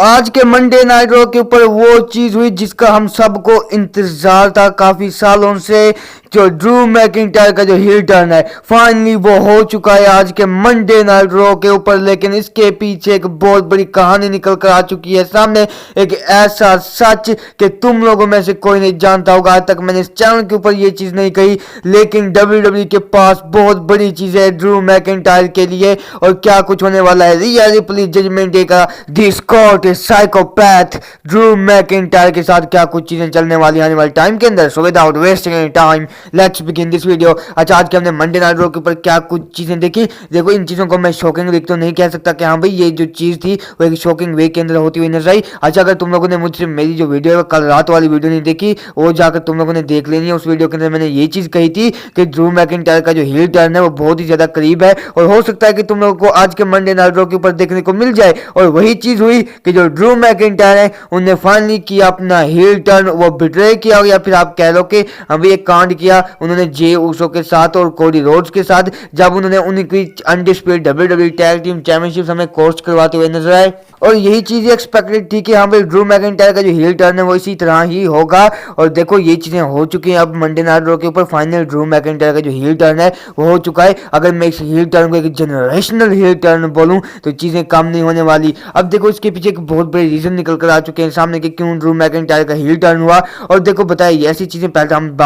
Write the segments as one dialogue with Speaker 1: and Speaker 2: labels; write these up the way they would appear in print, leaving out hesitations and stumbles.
Speaker 1: आज के Monday night raw के ऊपर वो चीज हुई जिसका हम सबको इंतजार था काफी सालों से। जो ड्रू मैकिंटायर का जो हील टर्न है फाइनली वो हो चुका है आज के मंडे नाइट रॉ के ऊपर। लेकिन इसके पीछे एक बहुत बड़ी कहानी निकल कर आ चुकी है सामने, एक ऐसा सच कि तुम लोगों में से कोई नहीं जानता होगा। आज तक मैंने इस चैनल के ऊपर ये चीज नहीं कही, लेकिन WWE के पास बहुत बड़ी चीज है ड्रू मैकिंटायर के लिए। और क्या कुछ होने वाला है रिया रिप्ली जजमेंट डे का दी स्कॉट साइकोपैथ ड्रू मैकिंटायर के साथ क्या कुछ चीजें चलने वाली आने वाले टाइम के अंदर। So without wasting any time let's begin this video. अच्छा, आज के हमने मंडे नाइट रॉ के ऊपर क्या कुछ चीजें देखी। देखो, इन चीजों को मैं शॉकिंग वीक तो नहीं कह सकता कि हाँ भाई ये जो चीज थी वो एक शॉकिंग वीक के अंदर होती हुई नजर आई। अच्छा, अगर तुम लोगों ने मुझसे मेरी जो वीडियो है कल रात वाली वीडियो नहीं देखी, वो जाकर तुम लोगों ने देख लेनी है। उस वीडियो के अंदर मैंने ये चीज कही थी कि ड्रू मैकिंटायर का जो हील टर्न है वो बहुत ही ज्यादा करीब है और हो सकता है कि तुम लोगों को आज के मंडे नाइट रॉ के ऊपर देखने को मिल जाए। और वही चीज हुई कि जो ड्रू मैकिंटायर है उन्हें फाइनली किया अपना हील टर्न, वो बिट्रे किया या फिर आप कह लो कि अभी एक कांड किया उन्होंने जे उसो के साथ और कोडी रोड्स के साथ, जब उन्होंने उनकी undisputed WWE tag team championship हमें कोस्ट करवाते हुए नजर आए। और यही चीजें एक्सपेक्टेड थी कि हाँ भाई ड्रू मैकिंटायर का जो हील टर्न है वो इसी तरह ही होगा। और देखो ये चीजें हो चुकी हैं अब मंडे नाइट रॉ के ऊपर। फाइनल ड्रू मैकिंटायर का जो हील टर्न है वो हो चुका है। अगर मैं इस हील टर्न को एक जनरेशनल हील टर्न बोलूं तो चीजें कम नहीं होने वाली। अब देखो इसके पीछे एक बहुत बड़े रीजन निकल कर आ चुके हैं सामने कि क्यों ड्रू मैकिंटायर का हील टर्न हुआ। और देखो बताइए ऐसी चीजें, पहले हम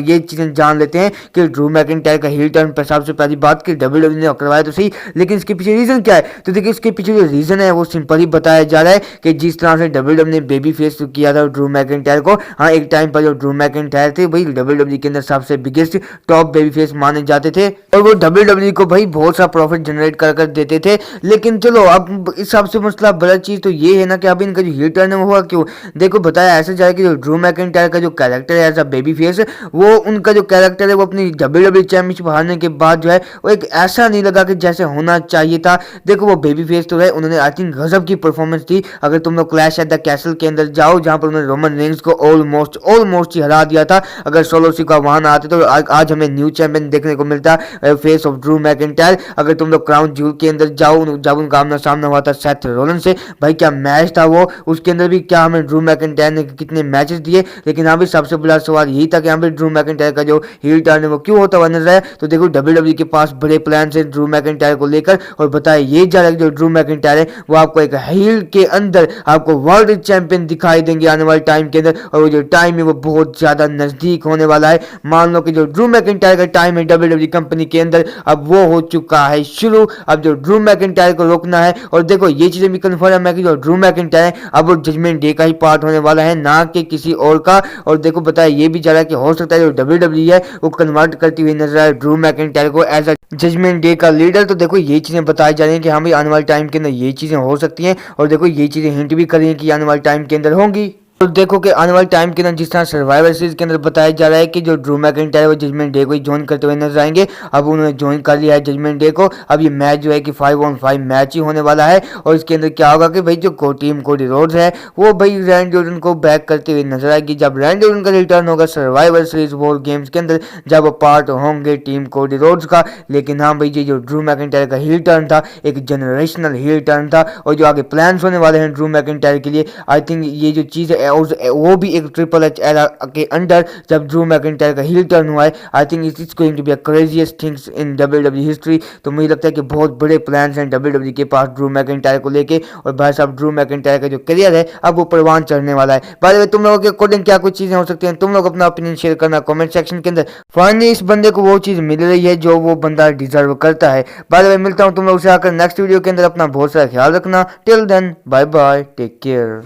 Speaker 1: ये चीजें जान लेते हैं कि ड्रू मैकिंटायर का हील टर्न पर सबसे पहली बात कि WWE ने करवाया तो सही, लेकिन इसके पीछे रीजन क्या है। तो देखिए इसके पीछे जो रीजन है वो सिंपल ही बताया जा रहा है कि जिस तरह से WWE ने बेबी फेस किया था ड्रू मैकिंटायर को। हाँ, एक टाइम पर जो ड्रू मैकिंटायर थे भाई WWE के अंदर सबसे बिगेस्ट टॉप बेबी फेस माने जाते थे और वो WWE को भाई बहुत सा प्रॉफिट जनरेट कर देते थे। लेकिन चलो अब इस सबसे मसला बड़ा चीज तो ये है ना कि अब इनका जो हील टर्न है वो हुआ क्यों। देखो बताया ऐसा जाए कि जो ड्रू मैकिंटायर का जो कैरेक्टर है एज अ बेबी फेस, वो उनका जो कैरेक्टर है वो अपनी WWE चैंपियनशिप हारने के बाद जो है वो एक ऐसा नहीं लगा कि जैसे होना चाहिए था। देखो वो बेबी फेस तो है, उन्होंने आई थिंक गजब की परफॉर्मेंस थी। अगर तुम लोग क्लैश एट द कैसल के अंदर जाओ जहां पर उन्होंने रोमन रेंस को ऑलमोस्ट ही हरा दिया था, अगर सोलो सिका वहां आते तो आज हमें न्यू चैंपियन देखने को मिलता फेस ऑफ ड्रू मैकिंटायर। अगर तुम लोग क्राउन ज्यूल के अंदर जाओ जब उनका आमना सामना हुआ था सेथ रोलिंस से, भाई क्या मैच था वो। उसके अंदर भी क्या हमें ड्रू मैकिंटायर ने कितने मैचेस दिए। लेकिन यहाँ भी सबसे बड़ा सवाल यही था कि यहाँ पे ड्रू मैकिंटायर का जो हील टर्न है वो क्यों होता हुआ नजर आया। तो देखो WWE के पास बड़े प्लान है ड्रू मैकिंटायर को लेकर और बताया ये जा रहा है कि जो ड्रू मैकिंटायर है वो आपको एक हील के अंदर आपको वर्ल्ड चैंपियन दिखाई देंगे आने वाले टाइम के अंदर। और वो जो टाइम है वो बहुत ज्यादा नजदीक होने वाला है। मान लो कि जो ड्रू मैकिंटायर का टाइम है WWE कंपनी के अंदर अब वो हो चुका है शुरू। अब जो ड्रू मैकिंटायर को रोकना है। और देखो ये चीजें भी कन्फर्म है कि जो ड्रू मैकिंटायर है अब वो जजमेंट डे का ही पार्ट होने वाला है, ना कि किसी और का। और देखो बताया ये भी जा रहा है कि हो सकता है जो WWE है वो कन्वर्ट करती हुई नजर आए ड्रू मैकिंटायर को एज अ जजमेंट डे का लीडर। तो देखो ये चीजें बताई जा रही हैं कि हाँ भाई आने वाले टाइम के अंदर ये चीजें हो सकती हैं। और देखो ये चीजें हिंट भी कर रही हैं कि आने वाले टाइम के अंदर होंगी। तो देखो कि आने वाले टाइम के अंदर जिस तरह सर्वाइवर सीरीज के अंदर बताया जा रहा है कि जो ड्रू मैकिंटायर वो जजमेंट डे को ही ज्वाइन करते हुए नजर आएंगे। अब उन्होंने ज्वाइन कर लिया है जजमेंट डे को। अब ये मैच जो है कि 5-on-5 मैच ही होने वाला है। और इसके अंदर क्या होगा कि भाई जो टीम कोडी रोड्स है वो भाई रैंडी ऑर्टन को बैक करते हुए नजर आएगी जब रैंडी ऑर्टन का रिटर्न होगा सर्वाइवर सीरीज वॉर गेम्स के अंदर, जब वो पार्ट होंगे टीम कोडी रोड्स का। लेकिन हाँ भाई ये जो ड्रू मैकिंटायर का हील टर्न था एक जनरेशनल हील टर्न था। और जो आगे प्लान्स होने वाले हैं ड्रू मैकिंटायर के लिए, आई थिंक ये जो चीज़ है वो भी एक ट्रिपल एच एरा के अंडर जब ड्रू मैकिंटायर का हील टर्न हुआ है। I think it's going to be a craziest things in WWE history. तो मुझे लगता है कि बहुत बड़े प्लान्स हैं WWE के पास ड्रू मैकिंटायर को लेके। और भाई साहब ड्रू मैकिंटायर का जो करियर है अब वो परवान चढ़ने वाला है। बाय द वे तुम लोगों के अकॉर्डिंग क्या कुछ चीजें हो सकती हैं, तुम लोग अपना ओपिनियन शेयर करना कमेंट सेक्शन के अंदर। फाइनली इस बंदे को वो चीज मिल रही है जो वो बंदा डिजर्व करता है। बाय द वे मिलता हूँ तुम लोग से आकर नेक्स्ट वीडियो के अंदर। अपना बहुत सारा ख्याल रखना। Till then bye bye, take care.